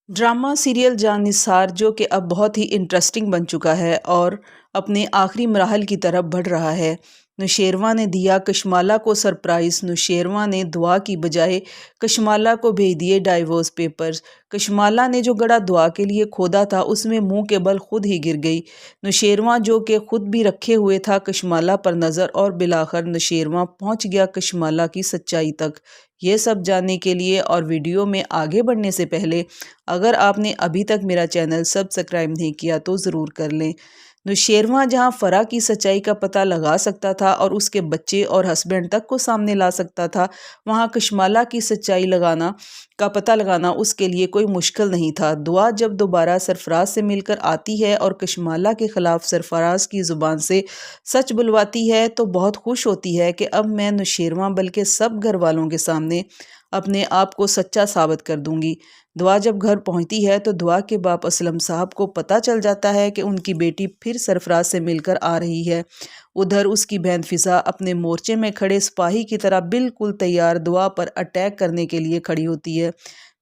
Drama serial जान निसार जो कि अब बहुत ही इंटरेस्टिंग बन चुका है और अपने आखिरी मराहल की तरफ बढ़ रहा है। नौशेरवा ने दिया कशमाला को सरप्राइज़। नौशेरवा ने दुआ की बजाय कशमाला को भेज दिए डाइवोर्स पेपर्स। कशमाला ने जो गड़ा दुआ के लिए खोदा था उसमें मुंह के बल खुद ही गिर गई। नौशेरवा जो कि खुद भी रखे हुए था कशमाला पर नज़र, और बिलाखिर नौशेरवा पहुंच गया कशमाला की सच्चाई तक। ये सब जानने के लिए और वीडियो में आगे बढ़ने से पहले अगर आपने अभी तक मेरा चैनल सब्सक्राइब नहीं किया तो ज़रूर कर लें। नौशेरवा जहां फ़रा की सच्चाई का पता लगा सकता था और उसके बच्चे और हस्बैंड तक को सामने ला सकता था, वहां कशमाला की सच्चाई का पता लगाना उसके लिए कोई मुश्किल नहीं था। दुआ जब दोबारा सरफराज से मिलकर आती है और कशमाला के ख़िलाफ़ सरफराज की ज़ुबान से सच बुलवाती है तो बहुत खुश होती है कि अब मैं नौशेरवा बल्कि सब घर वालों के सामने अपने आप को सच्चा साबित कर दूंगी। दुआ जब घर पहुंचती है तो दुआ के बाप असलम साहब को पता चल जाता है कि उनकी बेटी फिर सरफराज से मिलकर आ रही है। उधर उसकी बहन फिजा अपने मोर्चे में खड़े सिपाही की तरह बिल्कुल तैयार दुआ पर अटैक करने के लिए खड़ी होती है।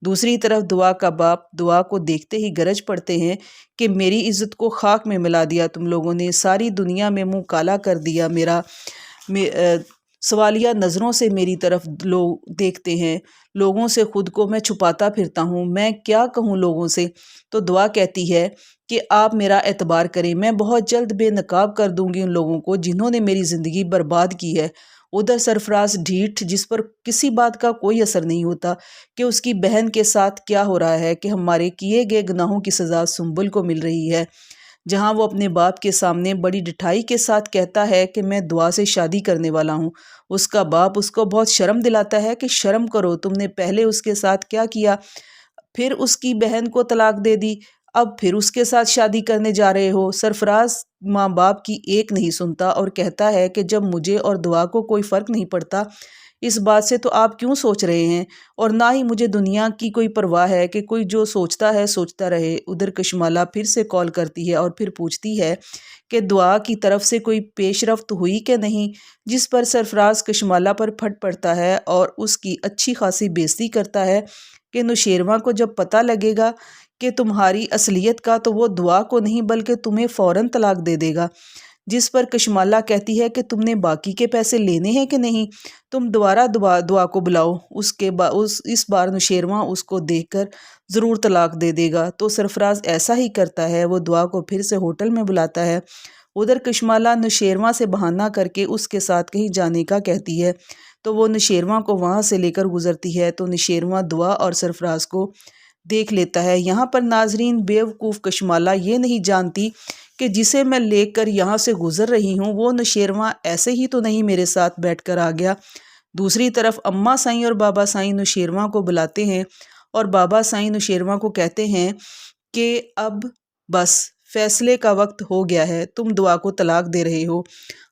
दूसरी तरफ दुआ का बाप दुआ को देखते ही गरज पड़ते हैं कि मेरी इज्जत को खाक में मिला दिया तुम लोगों ने, सारी दुनिया में मुंह काला कर दिया मेरा। सवालिया नज़रों से मेरी तरफ लोग देखते हैं, लोगों से खुद को मैं छुपाता फिरता हूँ, मैं क्या कहूँ लोगों से। तो दुआ कहती है कि आप मेरा एतबार करें, मैं बहुत जल्द बेनकाब कर दूंगी उन लोगों को जिन्होंने मेरी ज़िंदगी बर्बाद की है। उधर सरफराज ढीठ, जिस पर किसी बात का कोई असर नहीं होता कि उसकी बहन के साथ क्या हो रहा है, कि हमारे किए गए गुनाहों की सज़ा सुंबुल को मिल रही है। जहां वो अपने बाप के सामने बड़ी डिठाई के साथ कहता है कि मैं दुआ से शादी करने वाला हूं, उसका बाप उसको बहुत शर्म दिलाता है कि शर्म करो, तुमने पहले उसके साथ क्या किया, फिर उसकी बहन को तलाक दे दी, अब फिर उसके साथ शादी करने जा रहे हो। सरफराज माँ बाप की एक नहीं सुनता और कहता है कि जब मुझे और दुआ को कोई फ़र्क नहीं पड़ता इस बात से तो आप क्यों सोच रहे हैं, और ना ही मुझे दुनिया की कोई परवाह है कि कोई जो सोचता है सोचता रहे। उधर कशमाला फिर से कॉल करती है और फिर पूछती है कि दुआ की तरफ से कोई पेशरफ्त हुई कि नहीं, जिस पर सरफराज कशमाला पर फट पड़ता है और उसकी अच्छी खासी बेइज्जती करता है कि नौशेरवा को जब पता लगेगा कि तुम्हारी असलियत का तो वो दुआ को नहीं बल्कि तुम्हें फ़ौरन तलाक दे देगा। जिस पर कशमाला कहती है कि तुमने बाकी के पैसे लेने हैं कि नहीं, तुम दोबारा दुआ को बुलाओ, इस बार नौशेरवा उसको देखकर ज़रूर तलाक दे देगा। तो सरफराज ऐसा ही करता है, वो दुआ को फिर से होटल में बुलाता है। उधर कशमाला नौशेरवा से बहाना करके उसके साथ कहीं जाने का कहती है तो वो नौशेरवा को वहाँ से लेकर गुजरती है तो नौशेरवा दुआ और सरफराज को देख लेता है। यहाँ पर नाजरीन, बेवकूफ़ कशमाला ये नहीं जानती कि जिसे मैं लेकर यहाँ से गुजर रही हूँ वो नौशेरवा ऐसे ही तो नहीं मेरे साथ बैठकर आ गया। दूसरी तरफ अम्मा साईं और बाबा साईं नौशेरवा को बुलाते हैं और बाबा साईं नौशेरवा को कहते हैं कि अब बस फैसले का वक्त हो गया है, तुम दुआ को तलाक दे रहे हो।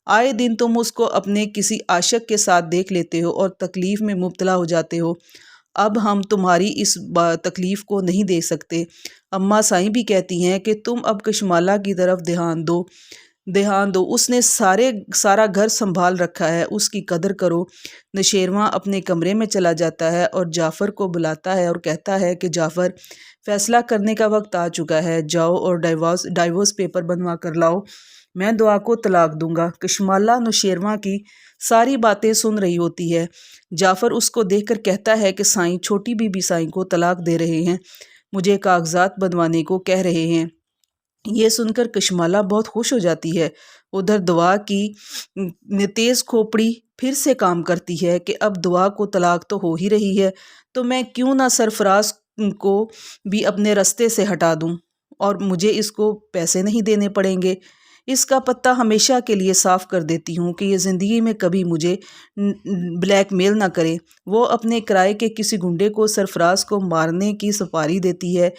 आए दिन तुम उसको अपने किसी आशिक के साथ देख लेते हो और तकलीफ़ में मुब्तला हो जाते हो, अब हम तुम्हारी इस तकलीफ़ को नहीं देख सकते। अम्मा साईं भी कहती हैं कि तुम अब कशमाला की तरफ ध्यान दो, उसने सारा घर संभाल रखा है, उसकी कदर करो। नौशेरवा अपने कमरे में चला जाता है और जाफ़र को बुलाता है और कहता है कि जाफ़र, फ़ैसला करने का वक्त आ चुका है, जाओ और डाइवोर्स पेपर बनवा कर लाओ, मैं दुआ को तलाक दूंगा। कशमाला नौशेरवा की सारी बातें सुन रही होती है। जाफ़र उसको देखकर कहता है कि साईं, छोटी बीबी साईं को तलाक दे रहे हैं, मुझे कागजात बनवाने को कह रहे हैं। ये सुनकर कशमाला बहुत खुश हो जाती है। उधर दुआ की तेज़ खोपड़ी फिर से काम करती है कि अब दुआ को तलाक तो हो ही रही है तो मैं क्यों ना सरफराज को भी अपने रास्ते से हटा दूं और मुझे इसको पैसे नहीं देने पड़ेंगे। इसका पत्ता हमेशा के लिए साफ़ कर देती हूँ कि ये ज़िंदगी में कभी मुझे ब्लैकमेल ना करे। वो अपने किराए के किसी गुंडे को सरफराज को मारने की सुपारी देती है,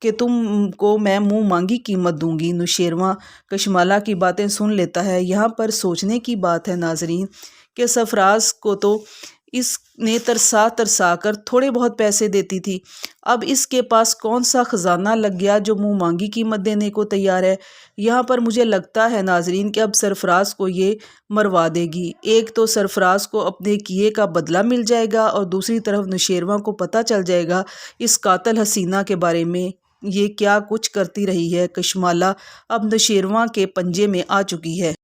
तुमको मैं मुंह मांगी कीमत दूंगी। नौशेरवा कशमाला की बातें सुन लेता है। यहाँ पर सोचने की बात है नाजरीन कि सरफराज को तो اس نے ترسا ترسا کر تھوڑے بہت پیسے دیتی تھی۔ اب اس کے پاس کون سا خزانہ لگ گیا جو منہ مانگی قیمت دینے کو تیار ہے۔ یہاں پر مجھے لگتا ہے ناظرین کہ اب سرفراز کو یہ مروا دے گی۔ ایک تو سرفراز کو اپنے کیے کا بدلہ مل جائے گا اور دوسری طرف نوشیروان کو پتہ چل جائے گا اس قاتل حسینہ کے بارے میں، یہ کیا کچھ کرتی رہی ہے۔ کشمالہ اب نوشیروان کے پنجے میں آ چکی ہے۔